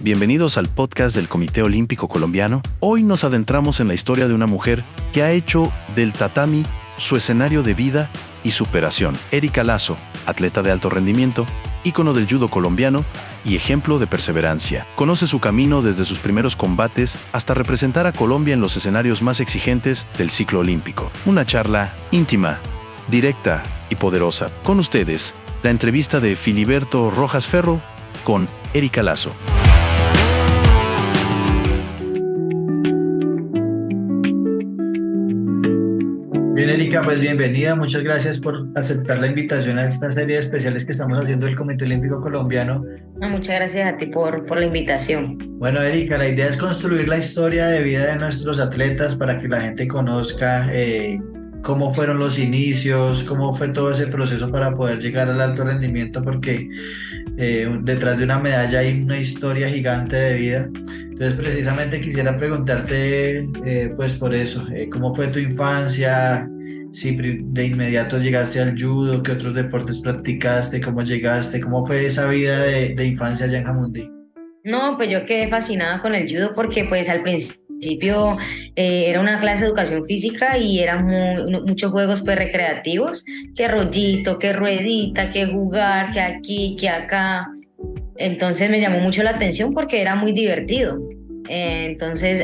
bienvenidos al podcast del Comité Olímpico Colombiano. Hoy nos adentramos en la historia de una mujer que ha hecho del tatami su escenario de vida y superación. Erika Lazo, atleta de alto rendimiento, ícono del judo colombiano y ejemplo de perseverancia. Conoce su camino desde sus primeros combates hasta representar a Colombia en los escenarios más exigentes del ciclo olímpico. Una charla íntima, directa y poderosa. Con ustedes, la entrevista de Filiberto Rojas Ferro con Erika Lazo. Bien, Erika, pues bienvenida. Muchas gracias por aceptar la invitación a esta serie de especiales que estamos haciendo del Comité Olímpico Colombiano. No, muchas gracias a ti por la invitación. Bueno, Erika, la idea es construir la historia de vida de nuestros atletas para que la gente conozca cómo fueron los inicios, cómo fue todo ese proceso para poder llegar al alto rendimiento, porque detrás de una medalla hay una historia gigante de vida. Entonces, precisamente quisiera preguntarte, pues por eso, ¿cómo fue tu infancia? Si de inmediato llegaste al judo, ¿qué otros deportes practicaste? ¿Cómo llegaste? ¿Cómo fue esa vida de infancia allá en Jamundí? No, pues yo quedé fascinada con el judo porque pues al principio era una clase de educación física y eran muchos juegos pues recreativos, que rollito, que ruedita, que jugar, que aquí, que acá. Entonces me llamó mucho la atención porque era muy divertido. Entonces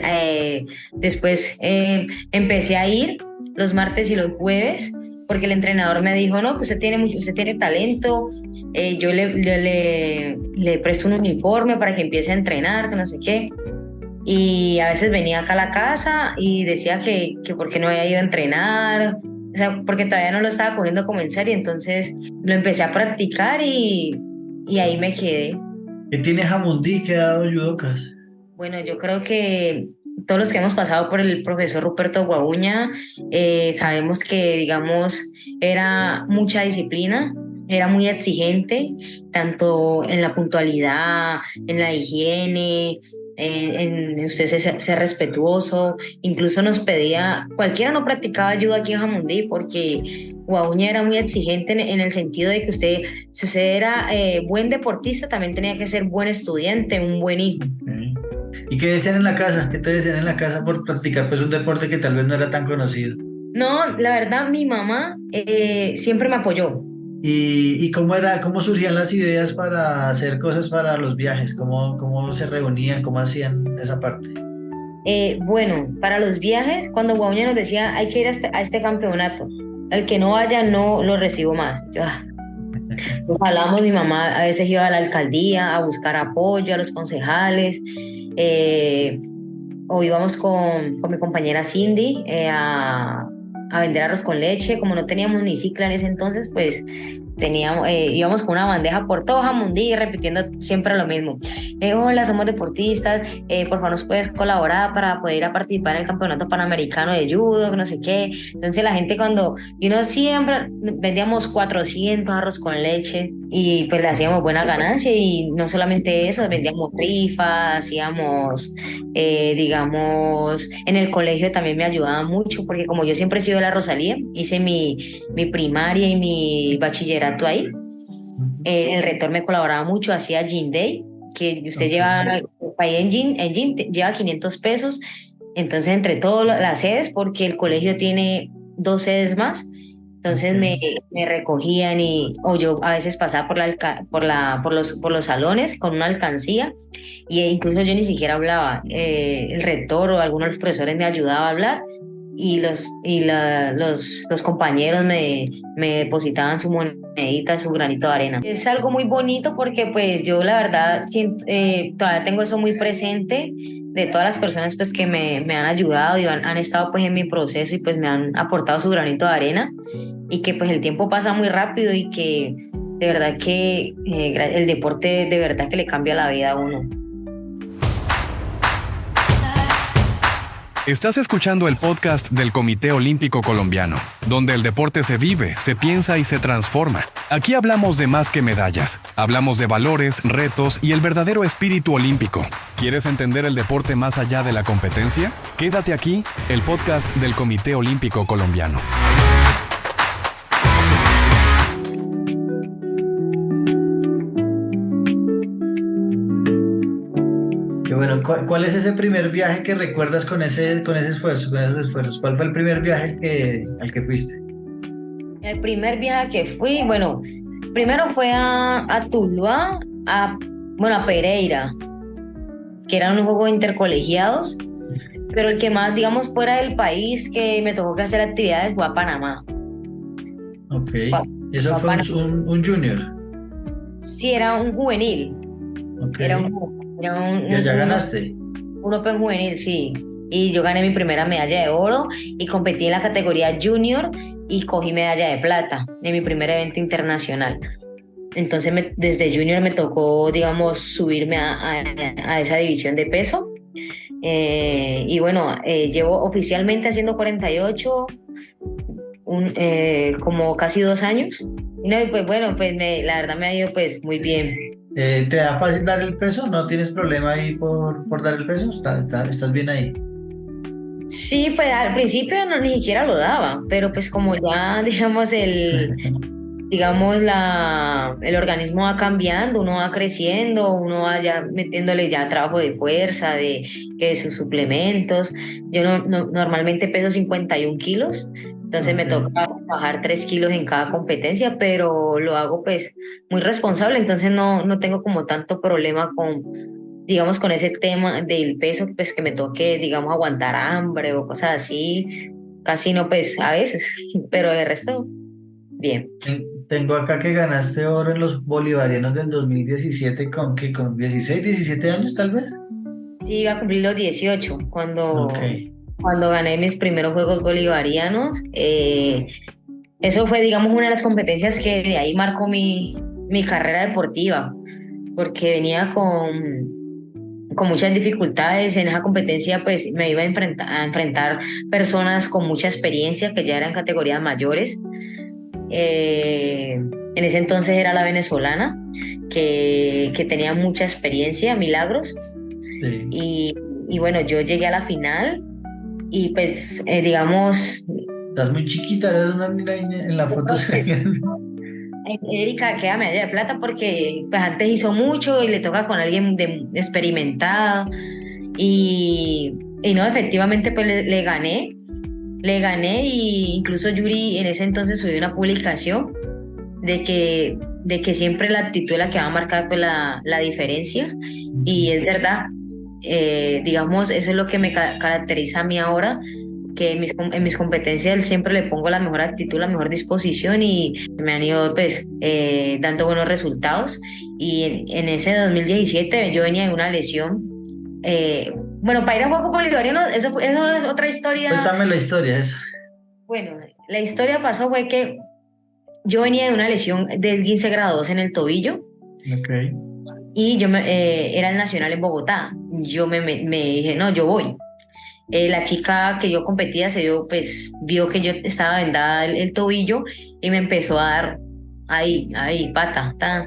después empecé a ir los martes y los jueves porque el entrenador me dijo, no, pues usted tiene talento, yo le presto un uniforme para que empiece a entrenar, que no sé qué. Y a veces venía acá a la casa y decía que por qué no había ido a entrenar, o sea, porque todavía no lo estaba cogiendo como en serio. Entonces lo empecé a practicar y ahí me quedé. ¿Qué tiene Jamundí que ha dado judocas? Bueno, yo creo que todos los que hemos pasado por el profesor Ruperto Guabuña sabemos que, digamos, era mucha disciplina, era muy exigente, tanto en la puntualidad, en la higiene, en usted ser respetuoso. Incluso nos pedía, cualquiera no practicaba judo aquí en Jamundí porque Guabuña era muy exigente en el sentido de que si usted era buen deportista, también tenía que ser buen estudiante, un buen hijo. Okay. ¿Y qué decían en la casa? ¿Qué te decían en la casa por practicar pues un deporte que tal vez no era tan conocido? No, la verdad, mi mamá siempre me apoyó. ¿Y cómo surgían las ideas para hacer cosas para los viajes? ¿Cómo se reunían? ¿Cómo hacían esa parte? Bueno, para los viajes, cuando Guaña nos decía hay que ir a este campeonato, el que no vaya no lo recibo más. Pues hablábamos, mi mamá a veces iba a la alcaldía a buscar apoyo a los concejales, o íbamos con mi compañera Cindy a vender arroz con leche. Como no teníamos ni cicla en ese entonces, pues íbamos con una bandeja por todo Jamundí repitiendo siempre lo mismo. Hola, somos deportistas, por favor nos puedes colaborar para poder ir a participar en el campeonato panamericano de judo, que no sé qué. Entonces la gente y uno siempre vendíamos 400 arroz con leche y pues le hacíamos buena ganancia. Y no solamente eso, vendíamos rifas, hacíamos, digamos, en el colegio también me ayudaban mucho porque como yo siempre he sido de la Rosalía, hice mi primaria y mi bachillerato ahí. El rector me colaboraba mucho, hacía Gym Day, que usted lleva ahí en Gym lleva 500 pesos. Entonces entre todas las sedes, porque el colegio tiene 2 sedes más, entonces me recogían o yo a veces pasaba por los salones con una alcancía y incluso yo ni siquiera hablaba. El rector o algunos de los profesores me ayudaba a hablar y los compañeros me depositaban su monedita, su granito de arena. Es algo muy bonito porque pues yo la verdad todavía tengo eso muy presente de todas las personas pues que me han ayudado y han estado pues en mi proceso y pues me han aportado su granito de arena, y que pues el tiempo pasa muy rápido y que de verdad que el deporte de verdad que le cambia la vida a uno. Estás escuchando el podcast del Comité Olímpico Colombiano, donde el deporte se vive, se piensa y se transforma. Aquí hablamos de más que medallas, hablamos de valores, retos y el verdadero espíritu olímpico. ¿Quieres entender el deporte más allá de la competencia? Quédate aquí, el podcast del Comité Olímpico Colombiano. ¿Cuál es ese primer viaje que recuerdas con ese esfuerzo, con esos esfuerzos? ¿Cuál fue el primer viaje al que fuiste? El primer viaje que fui, bueno, primero fue a Tuluá, bueno, a Pereira, que eran unos juegos intercolegiados, pero el que más, digamos, fuera del país que me tocó que hacer actividades fue a Panamá. Ok. Fue Eso a fue Panamá. un junior. Sí, era un juvenil, Ok. era ¿Y allá ganaste? un Open juvenil, sí. Y yo gané mi primera medalla de oro y competí en la categoría junior y cogí medalla de plata en mi primer evento internacional. Entonces desde junior me tocó, digamos, subirme a esa división de peso. Y bueno, llevo oficialmente haciendo 48 como casi 2 años. Y no, y pues bueno, pues la verdad me ha ido pues muy bien. ¿Te da fácil dar el peso? ¿No tienes problema ahí por dar el peso? ¿Estás bien ahí? Sí, pues al principio no ni siquiera lo daba, pero pues como ya digamos el organismo va cambiando, uno va creciendo, uno va ya metiéndole ya trabajo de fuerza, de que sus suplementos. Yo normalmente peso 51 kilos, entonces me Ok. toca bajar 3 kilos en cada competencia, pero lo hago pues muy responsable, entonces no tengo como tanto problema digamos, con ese tema del peso, pues que me toque, digamos, aguantar hambre o cosas así. Casi no, pues a veces, pero el resto, bien. Tengo acá que ganaste oro en los bolivarianos del 2017 con 16, 17 años tal vez. Sí, iba a cumplir los 18 Ok. cuando gané mis primeros Juegos Bolivarianos. Eso fue, digamos, una de las competencias que de ahí marcó mi carrera deportiva, porque venía con muchas dificultades. En esa competencia, pues me iba a enfrentar personas con mucha experiencia que ya eran categorías mayores. En ese entonces era la venezolana, que tenía mucha experiencia, Milagros. Sí. Y bueno, yo llegué a la final y pues, digamos, Estás muy chiquita, eres una niña en la foto. Erika queda medalla de plata porque pues antes hizo mucho y le toca con alguien experimentado y no, efectivamente pues le gané y incluso Yuri en ese entonces subió una publicación de que siempre la actitud es la que va a marcar pues la diferencia y es verdad. Digamos, eso es lo que me caracteriza a mí ahora, que en mis competencias siempre le pongo la mejor actitud, la mejor disposición y me han ido pues dando buenos resultados. Y en ese 2017 yo venía de una lesión. Bueno, para ir a Juegos Bolivarianos, eso es otra historia. Cuéntame la historia, eso. Bueno, la historia pasó fue que yo venía de una lesión de 15 grados en el tobillo Ok. y era el nacional en Bogotá. Yo me dije, no, yo voy. La chica que yo competía pues vio que yo estaba vendada el tobillo y me empezó a dar ahí, pata, ta.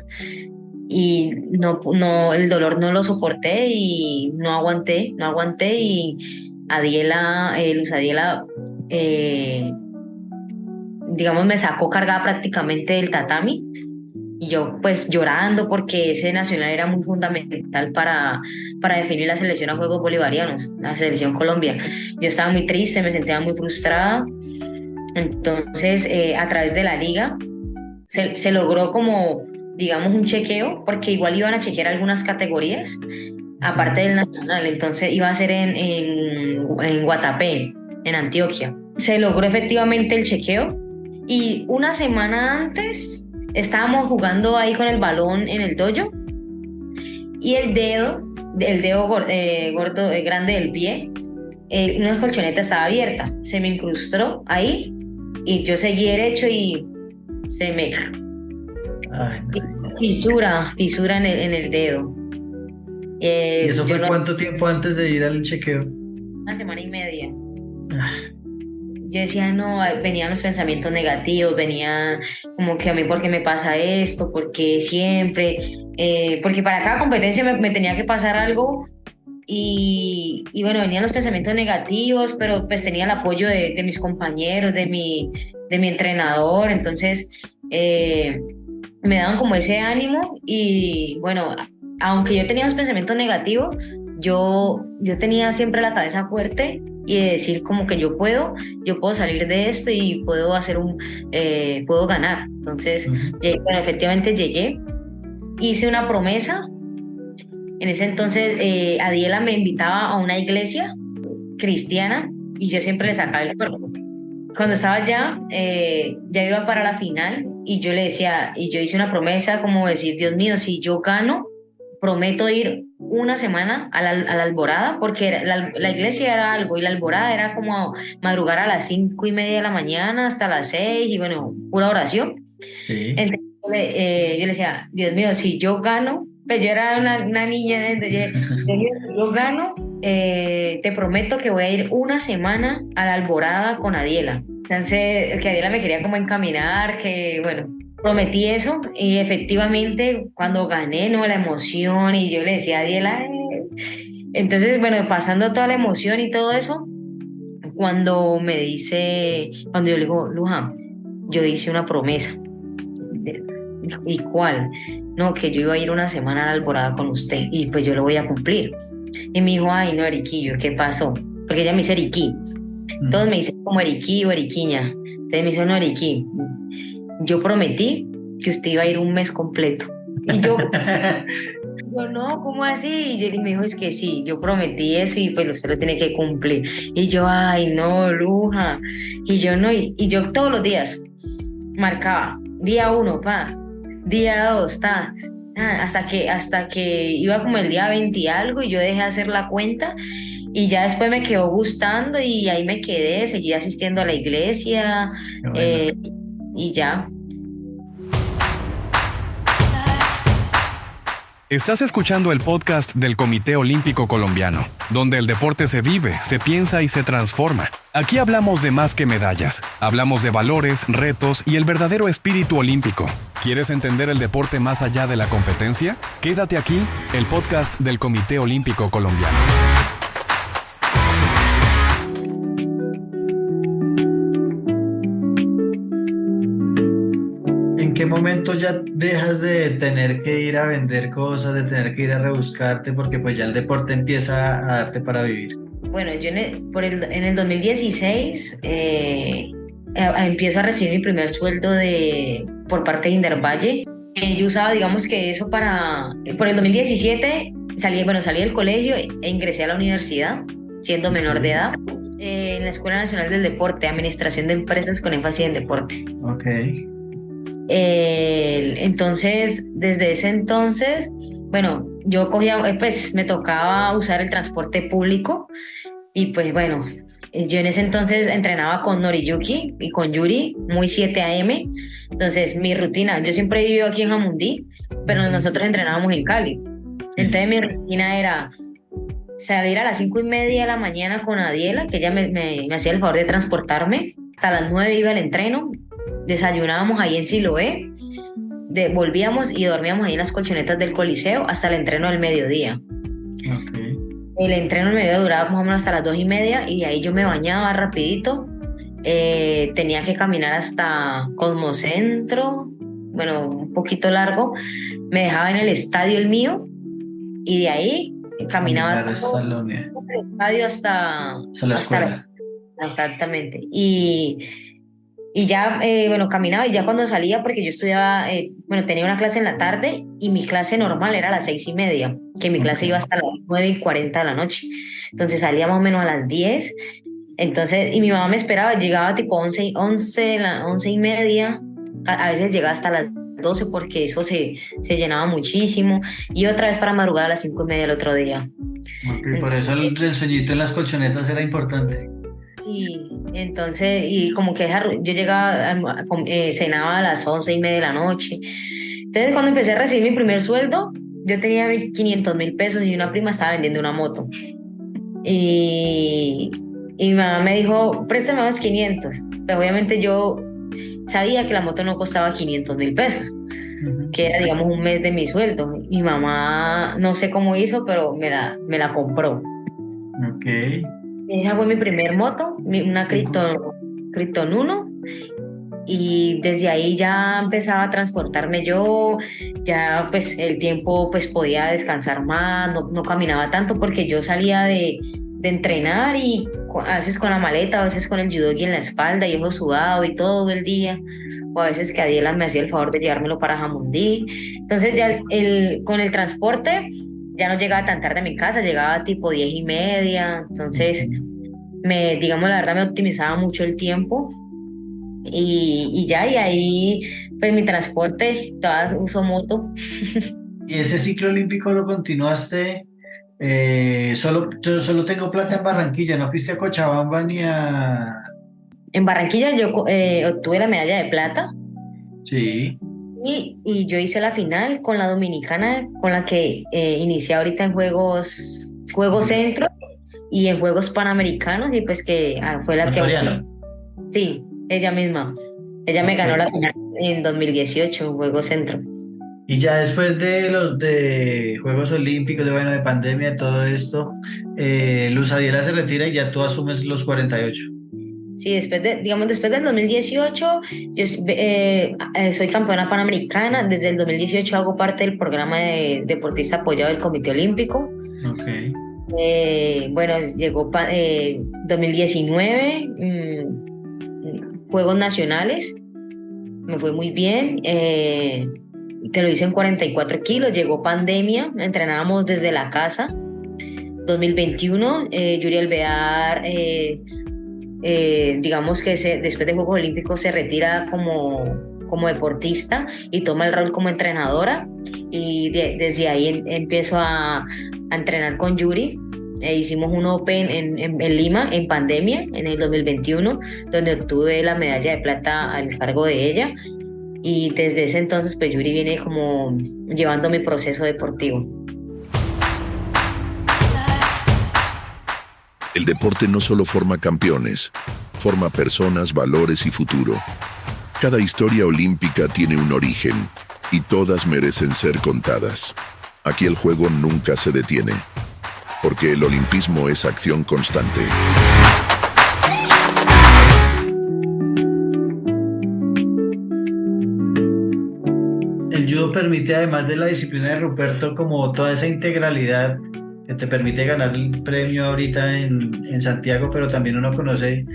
Y el dolor no lo soporté y no aguanté y Luz Adiela, digamos, me sacó cargada prácticamente del tatami. Y yo pues llorando porque ese nacional era muy fundamental para definir la selección a Juegos Bolivarianos, la selección Colombia. Yo estaba muy triste, me sentía muy frustrada. Entonces, a través de la liga se logró como, digamos, un chequeo, porque igual iban a chequear algunas categorías, aparte del nacional. Entonces iba a ser en Guatapé, en Antioquia. Se logró efectivamente el chequeo y una semana antes estábamos jugando ahí con el balón en el dojo y el dedo gordo, grande del pie, una colchoneta estaba abierta, se me incrustó ahí y yo seguí derecho y se me Ay, no. fisura en el dedo. ¿Y eso Yo fue no, cuánto tiempo antes de ir al chequeo? una semana y media. Ah, Yo decía, no, venían los pensamientos negativos, venían como que a mí, ¿por qué me pasa esto? ¿Por qué siempre? Porque para cada competencia me tenía que pasar algo y bueno, venían los pensamientos negativos, pero pues tenía el apoyo de mis compañeros, de mi entrenador, entonces eh, me daban como ese ánimo y bueno, aunque yo tenía los pensamientos negativos, yo tenía siempre la cabeza fuerte y de decir como que yo puedo salir de esto y puedo ganar. Entonces, bueno, efectivamente llegué, hice una promesa. En ese entonces, Adiela me invitaba a una iglesia cristiana y yo siempre le sacaba el cuerpo. Cuando estaba allá, ya iba para la final y yo le decía, y yo hice una promesa como decir, Dios mío, si yo gano, prometo ir una semana a la alborada, porque la iglesia era algo y la alborada era como madrugar a las 5:30 de la mañana hasta las 6 y bueno, pura oración. Sí. Entonces yo le decía, Dios mío, si yo gano, pues yo era una niña, entonces Dios mío, si yo gano, te prometo que voy a ir una semana a la alborada con Adiela. Entonces, que Adiela me quería como encaminar, que bueno, prometí eso y efectivamente cuando gané, ¿no? La emoción y yo le decía a Adiela, Entonces, bueno, pasando toda la emoción y todo eso, cuando yo le digo, Luján, yo hice una promesa. ¿Y cuál? No, que yo iba a ir una semana a la alborada con usted y pues yo lo voy a cumplir. Y me dijo, ay, no, Eriquillo, ¿qué pasó? Porque ella me dice Eriquí. Todos me dicen como Eriquí o Eriquiña. Entonces me dice, no, Eriquí, yo prometí que usted iba a ir un mes completo. Y yo no, ¿cómo así? Y me dijo, es que sí, yo prometí eso y pues usted lo tiene que cumplir. Y yo, ay, no, Luja. Y yo no, y yo todos los días marcaba, día 1, día 2, hasta que iba como el día 20 y algo y yo dejé de hacer la cuenta y ya después me quedó gustando y ahí me quedé, seguí asistiendo a la iglesia y ya. Estás escuchando el podcast del Comité Olímpico Colombiano, donde el deporte se vive, se piensa y se transforma. Aquí hablamos de más que medallas, hablamos de valores, retos y el verdadero espíritu olímpico. ¿Quieres entender el deporte más allá de la competencia? Quédate aquí, el podcast del Comité Olímpico Colombiano. ¿En qué momento ya dejas de tener que ir a vender cosas, de tener que ir a rebuscarte, porque pues ya el deporte empieza a darte para vivir? Bueno, yo en el 2016 empiezo a recibir mi primer sueldo por parte de Indervalle. Yo usaba, digamos que eso por el 2017 salí del colegio e ingresé a la universidad, siendo menor de edad, en la Escuela Nacional del Deporte, Administración de Empresas con énfasis en deporte. Ok. Entonces, desde ese entonces, bueno, yo cogía, pues me tocaba usar el transporte público y pues bueno, yo en ese entonces entrenaba con Noriyuki y con Yuri, muy 7 a.m. Entonces, mi rutina, yo siempre he vivido aquí en Jamundí, pero nosotros entrenábamos en Cali. Entonces, mi rutina era salir a las 5:30 de la mañana con Adiela, que ella me hacía el favor de transportarme. Hasta las 9 iba al entreno. Desayunábamos ahí en Siloé, volvíamos y dormíamos ahí en las colchonetas del Coliseo hasta el entreno del mediodía. Okay. El entreno del mediodía duraba más o menos hasta las 2:30 y de ahí yo me bañaba rapidito. Tenía que caminar hasta Cosmocentro, bueno, un poquito largo. Me dejaba en el estadio el mío y de ahí caminaba hasta el estadio hasta la escuela. Exactamente. Y ya, bueno, caminaba y ya cuando salía, porque yo estudiaba, tenía una clase en la tarde y mi clase normal era a las 6:30, que mi clase iba hasta las 9:40 de la noche. Entonces salía más o menos a las 10. Entonces, y mi mamá me esperaba, llegaba tipo 11:30, a veces llegaba hasta las 12 porque eso se llenaba muchísimo. Y otra vez para madrugar a las 5:30 el otro día. Okay, por eso el sueñito en las colchonetas era importante. Sí, entonces, y como que yo llegaba, cenaba a las 11:30 de la noche. Entonces, cuando empecé a recibir mi primer sueldo, yo tenía 500.000 pesos y una prima estaba vendiendo una moto. Y mi mamá me dijo, préstame los 500. Pero obviamente yo sabía que la moto no costaba 500.000 pesos, que era, digamos, un mes de mi sueldo. Mi mamá, no sé cómo hizo, pero me la compró. Ok. Esa fue mi primer moto, una Krypton 1. y desde ahí ya empezaba a transportarme yo, ya pues el tiempo pues podía descansar más, no caminaba tanto porque yo salía de entrenar y a veces con la maleta, a veces con el judogi en la espalda y ojo sudado y todo el día, o a veces que Adiela me hacía el favor de llevármelo para Jamundí. Entonces ya con el transporte ya no llegaba tan tarde a mi casa, llegaba tipo 10:30, entonces digamos, la verdad me optimizaba mucho el tiempo y ahí, pues mi transporte, todas uso moto. ¿Y ese ciclo olímpico lo continuaste? Yo solo tengo plata en Barranquilla, ¿no fuiste a Cochabamba ni a...? En Barranquilla yo obtuve la medalla de plata Sí, y yo hice la final con la dominicana con la que inicié ahorita en Juegos Centro y en Juegos Panamericanos y pues que fue la con que Soriano. sí, ella misma. Ella me ganó la Ok. final en 2018 en Juegos Centro. Y ya después de los de Juegos Olímpicos, de pandemia, de todo esto, Luz Adiela se retira y ya tú asumes los 48. Sí, después del 2018, soy campeona panamericana. Desde el 2018 hago parte del programa de deportista apoyado del Comité Olímpico. Ok. Bueno, llegó 2019, Juegos Nacionales, me fue muy bien. Que lo hice en 44 kilos. Llegó pandemia, entrenábamos desde la casa. 2021, Yuri Alvear, digamos que después de Juegos Olímpicos se retira como deportista y toma el rol como entrenadora y desde ahí empiezo a entrenar con Yuri. Hicimos un Open en Lima en pandemia en el 2021 donde obtuve la medalla de plata al cargo de ella y desde ese entonces pues Yuri viene como llevando mi proceso deportivo. El deporte no solo forma campeones, forma personas, valores y futuro. Cada historia olímpica tiene un origen y todas merecen ser contadas. Aquí el juego nunca se detiene, porque el olimpismo es acción constante. El judo permite, además de la disciplina de Ruperto, como toda esa integralidad que te permite ganar el premio ahorita en Santiago, pero también uno conoce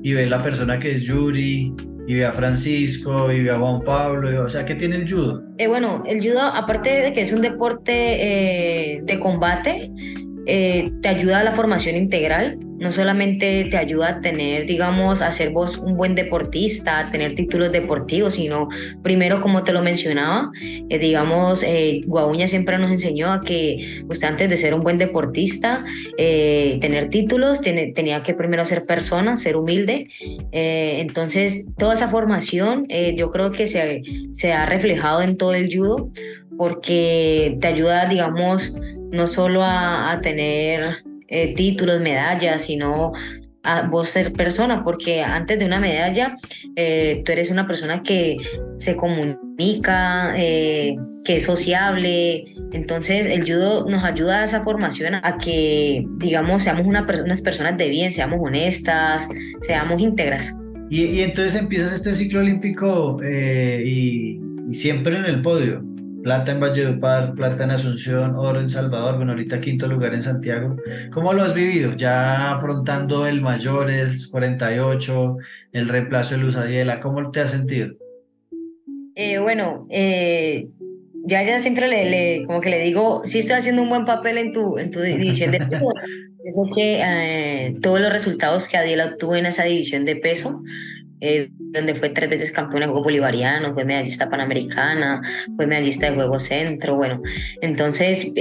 y ve la persona que es Yuri, y ve a Francisco, y ve a Juan Pablo, o sea, ¿qué tiene el judo? Bueno, el judo, aparte de que es un deporte de combate, te ayuda a la formación integral. No solamente te ayuda a tener, digamos, a ser vos un buen deportista, a tener títulos deportivos, sino primero, como te lo mencionaba, digamos, Guauña siempre nos enseñó a que usted antes de ser un buen deportista, tener títulos, tenía que primero ser persona, ser humilde. Entonces, toda esa formación yo creo que se ha reflejado en todo el judo porque te ayuda, digamos, no solo a tener títulos, medallas, sino a vos ser persona, porque antes de una medalla tú eres una persona que se comunica, que es sociable. Entonces el judo nos ayuda a esa formación, a que, digamos, seamos unas personas de bien, seamos honestas, seamos íntegras. Y entonces empiezas este ciclo olímpico y siempre en el podio. Plata en Valledupar, plata en Asunción, oro en Salvador, bueno, ahorita quinto lugar en Santiago. ¿Cómo lo has vivido? Ya afrontando el mayor, el 48, el reemplazo de Luz Adiela, ¿cómo te has sentido? Bueno, ya siempre como que le digo, sí estoy haciendo un buen papel en tu división de peso. Yo sé que todos los resultados que Adiela obtuvo en esa división de peso, donde fue 3 veces campeona de Juegos Bolivarianos, fue medallista panamericana, fue medallista de Juegos Centro, bueno, entonces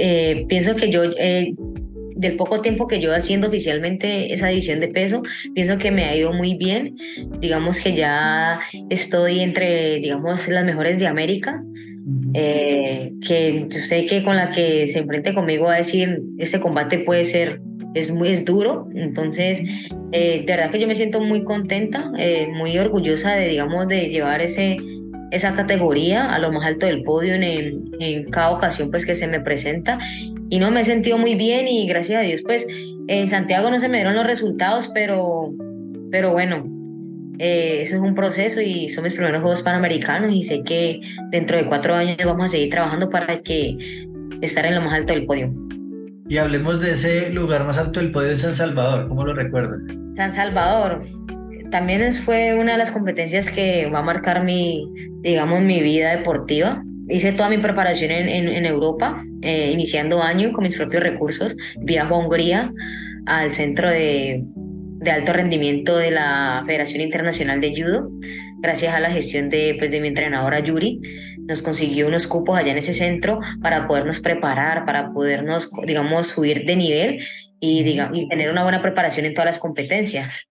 pienso que yo, del poco tiempo que yo haciendo oficialmente esa división de peso, pienso que me ha ido muy bien, digamos que ya estoy entre, digamos, las mejores de América, que yo sé que con la que se enfrente conmigo va a decir, este combate es duro, entonces de verdad que yo me siento muy contenta, muy orgullosa de, digamos, de llevar esa categoría a lo más alto del podio en cada ocasión pues que se me presenta y no me he sentido muy bien y gracias a Dios pues en Santiago no se me dieron los resultados, pero bueno, Eso es un proceso y son mis primeros Juegos Panamericanos y sé que dentro de 4 años vamos a seguir trabajando para que estar en lo más alto del podio. Y hablemos de ese lugar más alto del podio en San Salvador, ¿cómo lo recuerdas? San Salvador también fue una de las competencias que va a marcar digamos, mi vida deportiva. Hice toda mi preparación en Europa, iniciando año con mis propios recursos. Viajo a Hungría, al centro de alto rendimiento de la Federación Internacional de Judo, gracias a la gestión de mi entrenadora Yuri. Nos consiguió unos cupos allá en ese centro para podernos preparar, para podernos, digamos, subir de nivel y tener una buena preparación en todas las competencias.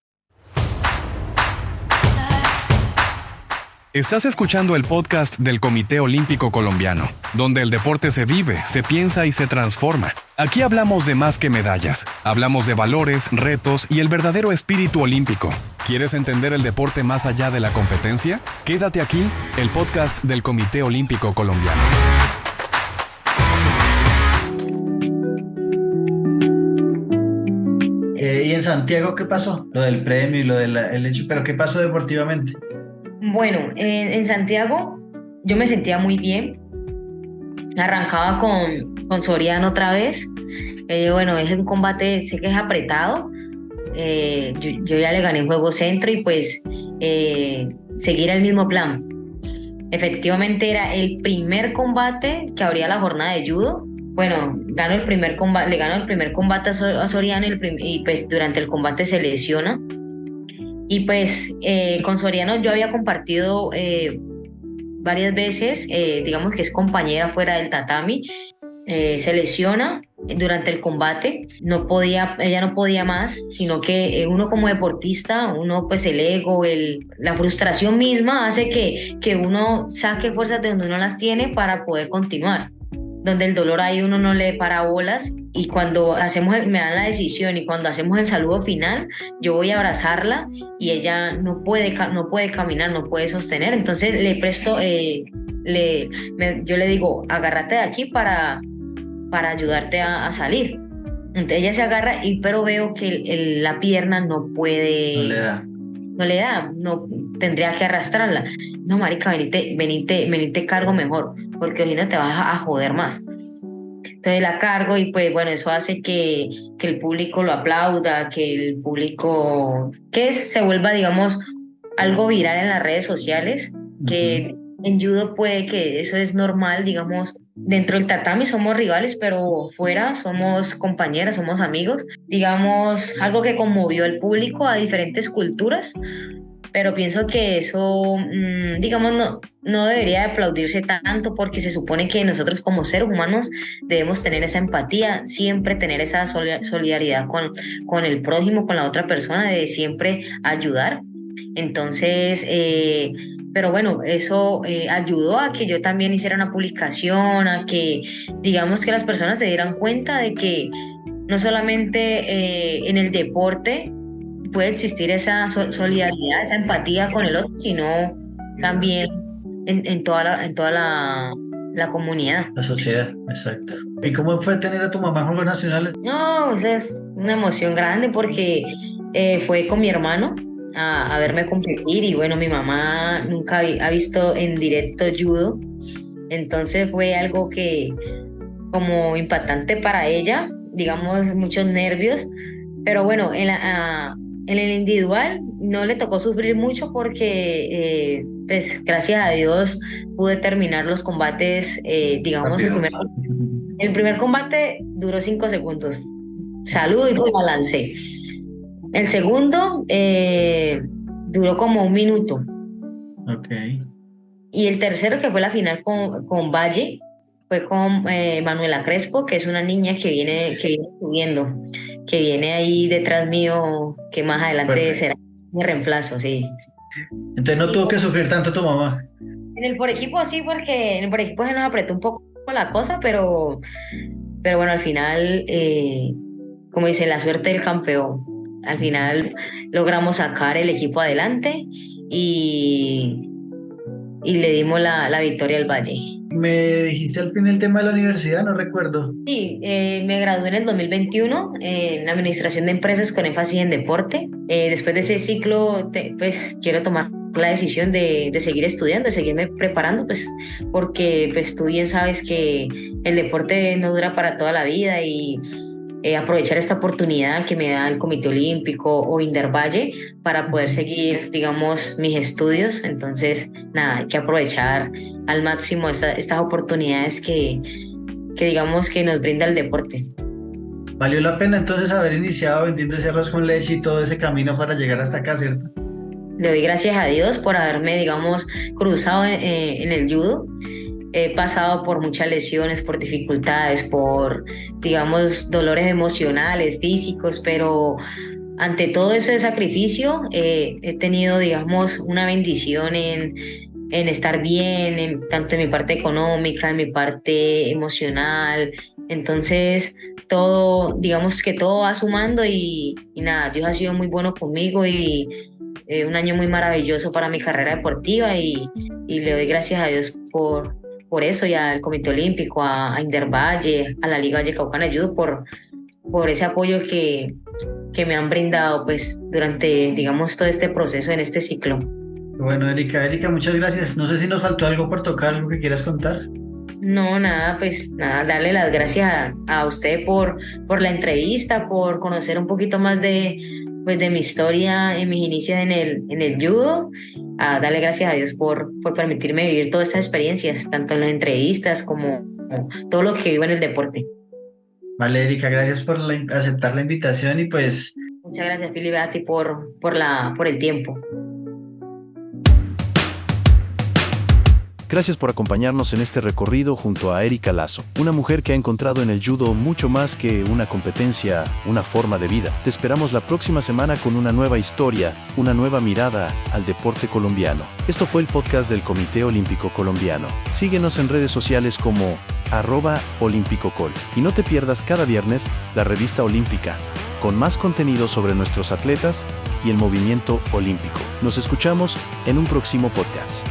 Estás escuchando el podcast del Comité Olímpico Colombiano, donde el deporte se vive, se piensa y se transforma. Aquí hablamos de más que medallas. Hablamos de valores, retos y el verdadero espíritu olímpico. ¿Quieres entender el deporte más allá de la competencia? Quédate aquí, el podcast del Comité Olímpico Colombiano. ¿Y en Santiago qué pasó? Lo del premio y lo del hecho, pero ¿qué pasó deportivamente? Bueno, en Santiago yo me sentía muy bien. Arrancaba con Soriano otra vez. Bueno, es un combate, sé que es apretado. Yo ya le gané en Juego Centro y pues seguir el mismo plan. Efectivamente era el primer combate que abría la jornada de judo. Bueno, gano el primer combate, le gano el primer combate a Soriano y pues durante el combate se lesiona. Y pues con Soriano yo había compartido varias veces, digamos que es compañera fuera del tatami. Se lesiona durante el combate, ella no podía más, sino que uno como deportista, uno pues el ego, la frustración misma hace que uno saque fuerzas de donde uno las tiene para poder continuar. Donde el dolor ahí uno no le para bolas y cuando me dan la decisión y cuando hacemos el saludo final, yo voy a abrazarla y ella no puede caminar, no puede sostener, entonces le presto, yo le digo, agárrate de aquí para ayudarte a salir. Entonces ella se agarra, pero veo que la pierna no puede. No le da, no, tendría que arrastrarla. No, marica, venite cargo mejor, porque hoy no te vas a joder más. Entonces la cargo y pues bueno, eso hace que el público lo aplauda, que el público, se vuelva, digamos, algo viral en las redes sociales, que en judo puede que eso es normal, digamos, dentro del tatami somos rivales, pero fuera somos compañeras, somos amigos, digamos, algo que conmovió al público a diferentes culturas, pero pienso que eso, digamos, no debería de aplaudirse tanto porque se supone que nosotros como seres humanos debemos tener esa empatía, siempre tener esa solidaridad con el prójimo, con la otra persona, de siempre ayudar. Entonces, pero bueno, eso ayudó a que yo también hiciera una publicación, a que, digamos, que las personas se dieran cuenta de que no solamente en el deporte puede existir esa solidaridad, esa empatía con el otro, sino también en toda la comunidad. La sociedad, exacto. ¿Y cómo fue tener a tu mamá en Juegos Nacionales? No, esa es una emoción grande porque fue con mi hermano a verme competir y bueno, mi mamá nunca ha visto en directo judo, entonces fue algo que como impactante para ella, digamos, muchos nervios, pero bueno, en el individual no le tocó sufrir mucho porque pues gracias a Dios pude terminar los combates, digamos, el primer combate duró 5 segundos, salud y pues la lancé. El segundo duró como 1 minuto. Ok. Y el tercero, que fue la final con Valle, fue con Manuela Crespo, que es una niña que viene subiendo, que viene ahí detrás mío, que más adelante Fuerte. será mi reemplazo, sí. Entonces no tuvo que sufrir tanto tu mamá. En el por equipo sí, porque en el por equipo se nos apretó un poco la cosa, pero bueno, al final, como dice, la suerte del campeón. Al final logramos sacar el equipo adelante y le dimos la victoria al Valle. Me dijiste al fin el tema de la universidad, no recuerdo. Sí, me gradué en el 2021 en Administración de Empresas con énfasis en deporte. Después de ese ciclo, pues quiero tomar la decisión de seguir estudiando, de seguirme preparando, pues porque pues tú bien sabes que el deporte no dura para toda la vida y aprovechar esta oportunidad que me da el Comité Olímpico o Indervalle para poder seguir, digamos, mis estudios. Entonces, nada, hay que aprovechar al máximo estas oportunidades que digamos que nos brinda el deporte. Valió la pena entonces haber iniciado vendiendo ese arroz con leche y todo ese camino para llegar hasta acá, ¿cierto? Le doy gracias a Dios por haberme, digamos, cruzado en el judo. He pasado por muchas lesiones, por dificultades, por, digamos, dolores emocionales, físicos, pero ante todo ese sacrificio he tenido, digamos, una bendición en estar bien, tanto en mi parte económica, en mi parte emocional. Entonces, todo, digamos que todo va sumando y nada, Dios ha sido muy bueno conmigo y un año muy maravilloso para mi carrera deportiva y le doy gracias a Dios por eso y al Comité Olímpico, a Indervalle, a la Liga Vallecaucana de Judo por ese apoyo que me han brindado pues durante, digamos, todo este proceso en este ciclo. Bueno, Erika, muchas gracias. No sé si nos faltó algo por tocar, algo que quieras contar. No, nada, pues nada, darle las gracias a usted por la entrevista, por conocer un poquito más pues, de mi historia en mis inicios en el judo. Darle gracias a Dios por permitirme vivir todas estas experiencias, tanto en las entrevistas como todo lo que vivo en el deporte. Vale, Erika, gracias por aceptar la invitación y pues Muchas gracias, Filipe, a ti por el tiempo. Gracias por acompañarnos en este recorrido junto a Erika Lazo, una mujer que ha encontrado en el judo mucho más que una competencia, una forma de vida. Te esperamos la próxima semana con una nueva historia, una nueva mirada al deporte colombiano. Esto fue el podcast del Comité Olímpico Colombiano. Síguenos en redes sociales como @olímpicocol y no te pierdas cada viernes la revista Olímpica, con más contenido sobre nuestros atletas y el movimiento olímpico. Nos escuchamos en un próximo podcast.